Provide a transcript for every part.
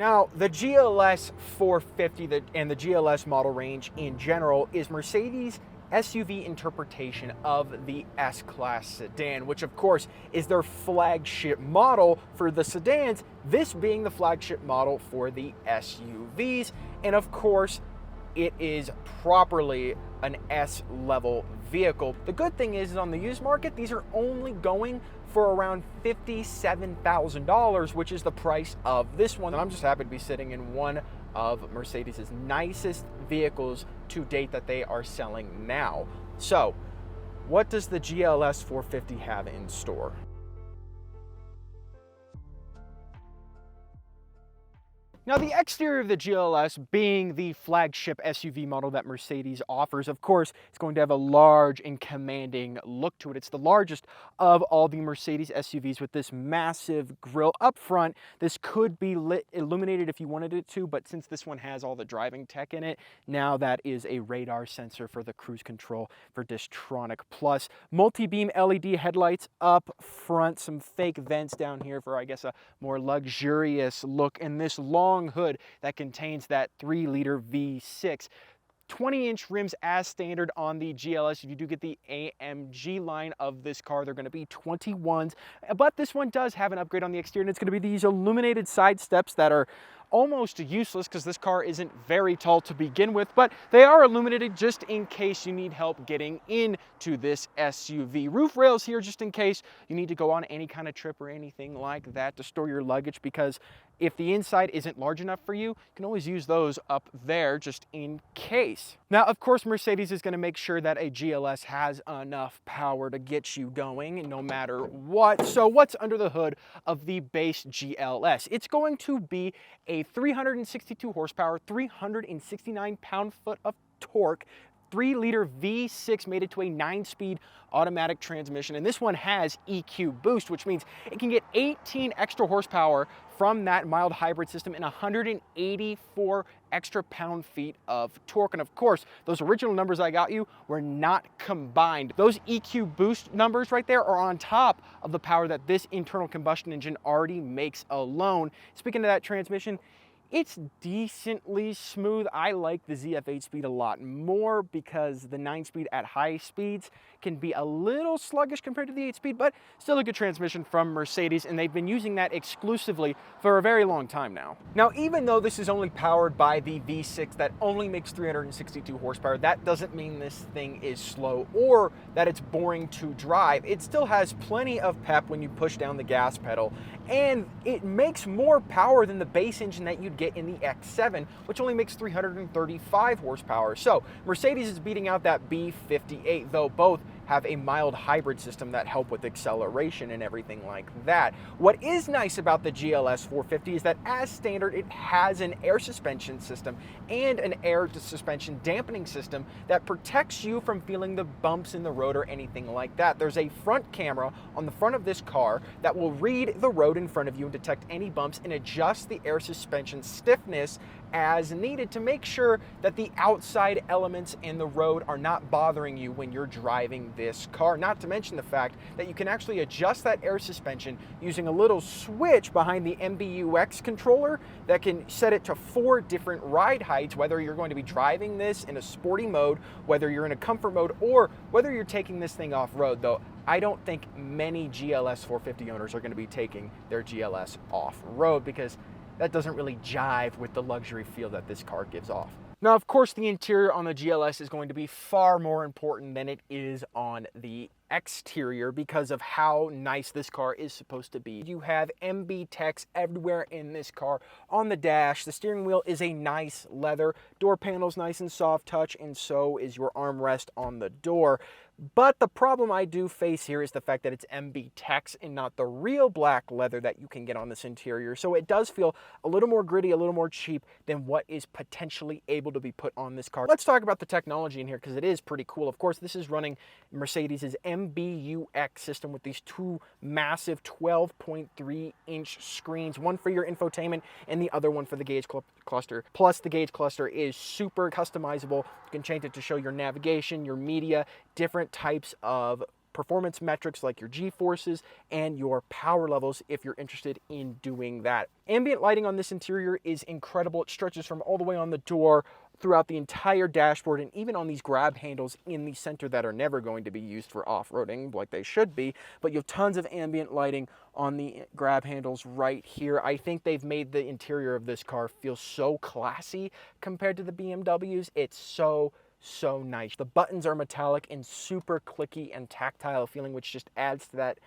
Now, the GLS 450 and the GLS model range in general is Mercedes' SUV interpretation of the S-Class sedan, which of course is their flagship model for the sedans, this being the flagship model for the SUVs. And of course, it is properly an S-level vehicle. The good thing is on the used market, these are only going for around $57,000, which is the price of this one. And I'm just happy to be sitting in one of Mercedes' nicest vehicles to date that they are selling now. So, what does the GLS 450 have in store? Now, the exterior of the GLS, being the flagship SUV model that Mercedes offers, of course, it's going to have a large and commanding look to it. It's the largest of all the Mercedes SUVs with this massive grille up front. This could be illuminated if you wanted it to, but since this one has all the driving tech in it, now that is a radar sensor for the cruise control for Distronic Plus. Multi-beam LED headlights up front, some fake vents down here for, I guess, a more luxurious look, and this long hood that contains that 3-liter V6. 20-inch rims as standard on the GLS. If you do get the AMG line of this car, they're going to be 21s. But this one does have an upgrade on the exterior, and it's going to be these illuminated side steps that are almost useless because this car isn't very tall to begin with, but they are illuminated just in case you need help getting into this SUV. Roof rails here just in case you need to go on any kind of trip or anything like that to store your luggage, because if the inside isn't large enough for you, you can always use those up there just in case. Now, of course, Mercedes is going to make sure that a GLS has enough power to get you going no matter what. So what's under the hood of the base GLS? It's going to be a 362 horsepower, 369 pound-foot of torque, 3-liter V6 mated to a 9-speed automatic transmission. And this one has EQ boost, which means it can get 18 extra horsepower from that mild hybrid system and 184 extra pound-feet of torque. And of course, those original numbers I got you were not combined. Those EQ boost numbers right there are on top of the power that this internal combustion engine already makes alone. Speaking of that transmission, it's decently smooth. I like the ZF 8-speed a lot more because the 9-speed at high speeds can be a little sluggish compared to the 8-speed, but still a good transmission from Mercedes, and they've been using that exclusively for a very long time now. Now, even though this is only powered by the V6 that only makes 362 horsepower, that doesn't mean this thing is slow or that it's boring to drive. It still has plenty of pep when you push down the gas pedal, and it makes more power than the base engine that you'd get in the X7, which only makes 335 horsepower. So Mercedes is beating out that B58, though both have a mild hybrid system that help with acceleration and everything like that. What is nice about the GLS 450 is that as standard, it has an air suspension system and an air suspension dampening system that protects you from feeling the bumps in the road or anything like that. There's a front camera on the front of this car that will read the road in front of you and detect any bumps and adjust the air suspension stiffness as needed to make sure that the outside elements in the road are not bothering you when you're driving this car. Not to mention the fact that you can actually adjust that air suspension using a little switch behind the MBUX controller that can set it to 4 different ride heights, whether you're going to be driving this in a sporty mode, whether you're in a comfort mode, or whether you're taking this thing off-road, though I don't think many GLS 450 owners are going to be taking their GLS off-road because that doesn't really jive with the luxury feel that this car gives off. Now, of course, the interior on the GLS is going to be far more important than it is on the exterior because of how nice this car is supposed to be. You have MB Techs everywhere in this car. On the dash, the steering wheel is a nice leather, door panel's nice and soft touch, and so is your armrest on the door. But the problem I do face here is the fact that it's MB Techs and not the real black leather that you can get on this interior. So it does feel a little more gritty, a little more cheap than what is potentially able to be put on this car. Let's talk about the technology in here because it is pretty cool. Of course, this is running Mercedes' MBUX system with these 2 massive 12.3-inch screens, one for your infotainment and the other one for the gauge cluster. Plus, the gauge cluster is super customizable. You can change it to show your navigation, your media, different types of performance metrics like your G-forces and your power levels if you're interested in doing that. Ambient lighting on this interior is incredible. It stretches from all the way on the door throughout the entire dashboard and even on these grab handles in the center that are never going to be used for off-roading like they should be, but you have tons of ambient lighting on the grab handles right here. I think they've made the interior of this car feel so classy compared to the BMWs. It's so nice. The buttons are metallic and super clicky and tactile feeling, which just adds to that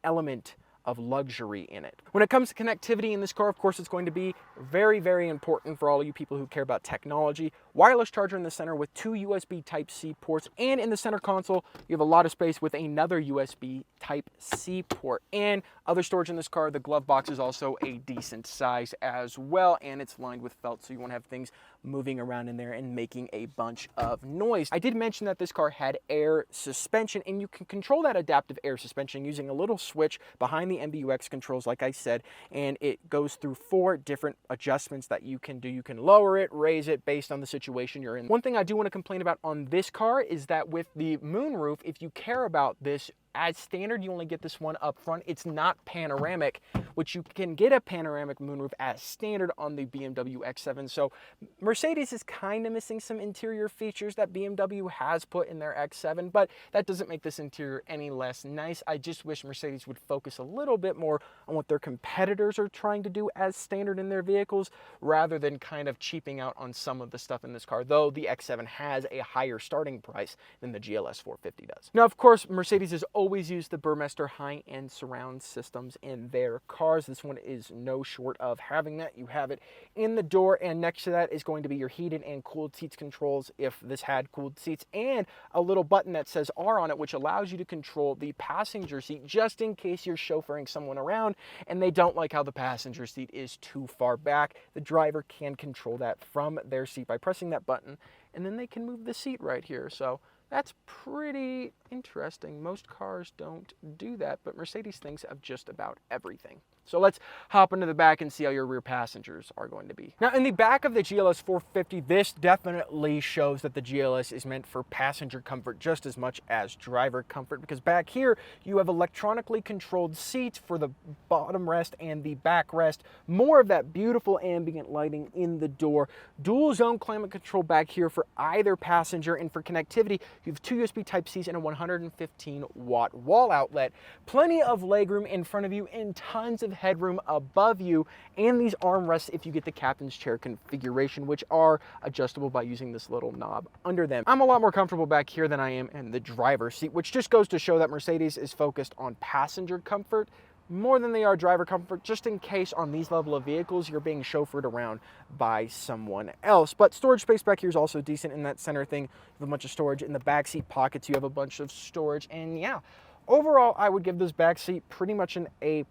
element of luxury in it. When it comes to connectivity in this car, of course, it's going to be very important for all of you people who care about technology. Wireless charger in the center with 2 USB Type-C ports, and in the center console, you have a lot of space with another USB Type-C port. And other storage in this car, the glove box is also a decent size as well, and it's lined with felt, so you won't have things moving around in there and making a bunch of noise. I did mention that this car had air suspension, and you can control that adaptive air suspension using a little switch behind the MBUX controls, like I said, and it goes through 4 different adjustments that you can do. You can lower it, raise it based on the situation you're in. One thing I do want to complain about on this car is that with the moonroof, if you care about this, as standard, you only get this one up front. It's not panoramic, which you can get a panoramic moonroof as standard on the BMW X7. So Mercedes is kind of missing some interior features that BMW has put in their X7, but that doesn't make this interior any less nice. I just wish Mercedes would focus a little bit more on what their competitors are trying to do as standard in their vehicles, rather than kind of cheaping out on some of the stuff in this car, though the X7 has a higher starting price than the GLS 450 does. Now, of course, Mercedes is always use the Burmester high-end surround systems in their cars. This one is no short of having that. You have it in the door, and next to that is going to be your heated and cooled seats controls if this had cooled seats, and a little button that says R on it, which allows you to control the passenger seat just in case you're chauffeuring someone around and they don't like how the passenger seat is too far back. The driver can control that from their seat by pressing that button, and then they can move the seat right here. So that's pretty interesting. Most cars don't do that, but Mercedes thinks of just about everything. So let's hop into the back and see how your rear passengers are going to be. Now, in the back of the GLS 450, this definitely shows that the GLS is meant for passenger comfort just as much as driver comfort, because back here you have electronically controlled seats for the bottom rest and the backrest. More of that beautiful ambient lighting in the door. Dual zone climate control back here for either passenger, and for connectivity, you have 2 USB Type-Cs and a 115-watt wall outlet. Plenty of legroom in front of you and tons of headroom above you, and these armrests if you get the captain's chair configuration, which are adjustable by using this little knob under them. I'm a lot more comfortable back here than I am in the driver's seat, which just goes to show that Mercedes is focused on passenger comfort more than they are driver comfort, just in case on these level of vehicles you're being chauffeured around by someone else. But storage space back here is also decent in that center thing. You have a bunch of storage in the backseat pockets. You have a bunch of storage, and yeah, overall, I would give this back seat pretty much an A+.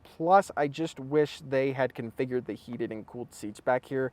I just wish they had configured the heated and cooled seats back here,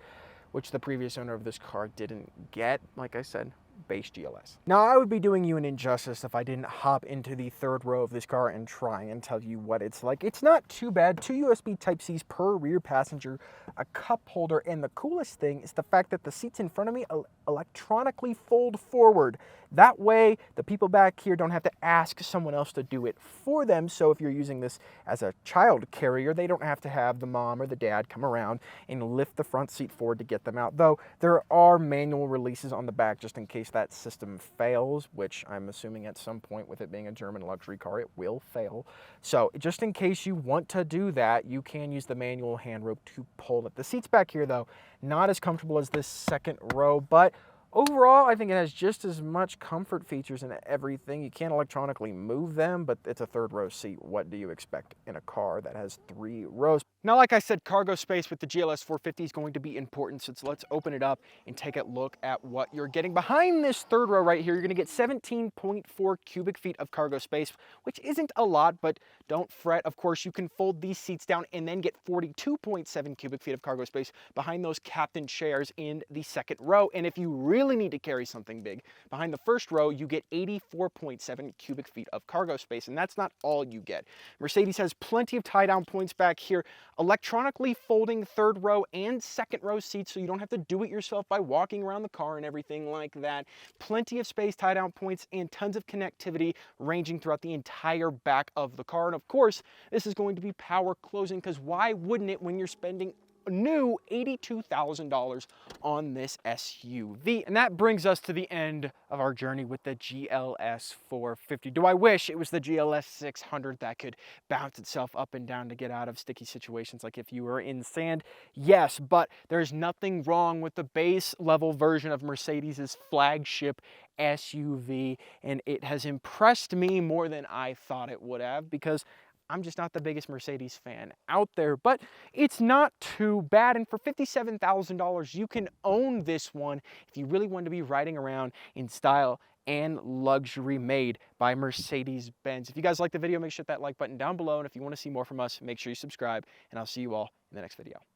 which the previous owner of this car didn't get. Like I said, base GLS. Now, I would be doing you an injustice if I didn't hop into the third row of this car and try and tell you what it's like. It's not too bad. 2 USB Type-Cs per rear passenger, a cup holder, and the coolest thing is the fact that the seats in front of me electronically fold forward. That way, the people back here don't have to ask someone else to do it for them. So if you're using this as a child carrier, they don't have to have the mom or the dad come around and lift the front seat forward to get them out. Though there are manual releases on the back just in case that system fails, which I'm assuming at some point, with it being a German luxury car, it will fail. So just in case you want to do that, you can use the manual hand rope to pull it. The seats back here, though, not as comfortable as this second row, but overall, I think it has just as much comfort features and everything. You can't electronically move them, but it's a third row seat. What do you expect in a car that has 3 rows? Now, like I said, cargo space with the GLS 450 is going to be important, so let's open it up and take a look at what you're getting. Behind this third row right here, you're going to get 17.4 cubic feet of cargo space, which isn't a lot, but don't fret. Of course, you can fold these seats down and then get 42.7 cubic feet of cargo space behind those captain chairs in the second row. And if you really need to carry something big, behind the first row, you get 84.7 cubic feet of cargo space, and that's not all you get. Mercedes has plenty of tie-down points back here. electronically folding third row and second row seats, so you don't have to do it yourself by walking around the car and everything like that. Plenty of space tie down points and tons of connectivity ranging throughout the entire back of the car. And of course, this is going to be power closing, because why wouldn't it when you're spending a new $82,000 on this SUV? And that brings us to the end of our journey with the GLS 450. Do I wish it was the GLS 600 that could bounce itself up and down to get out of sticky situations like if you were in sand? Yes, but there's nothing wrong with the base level version of Mercedes's flagship SUV, and it has impressed me more than I thought it would have, because I'm just not the biggest Mercedes fan out there, but it's not too bad. And for $57,000, you can own this one if you really want to be riding around in style and luxury, made by Mercedes Benz. If you guys like the video, make sure to hit that like button down below. And if you want to see more from us, make sure you subscribe, and I'll see you all in the next video.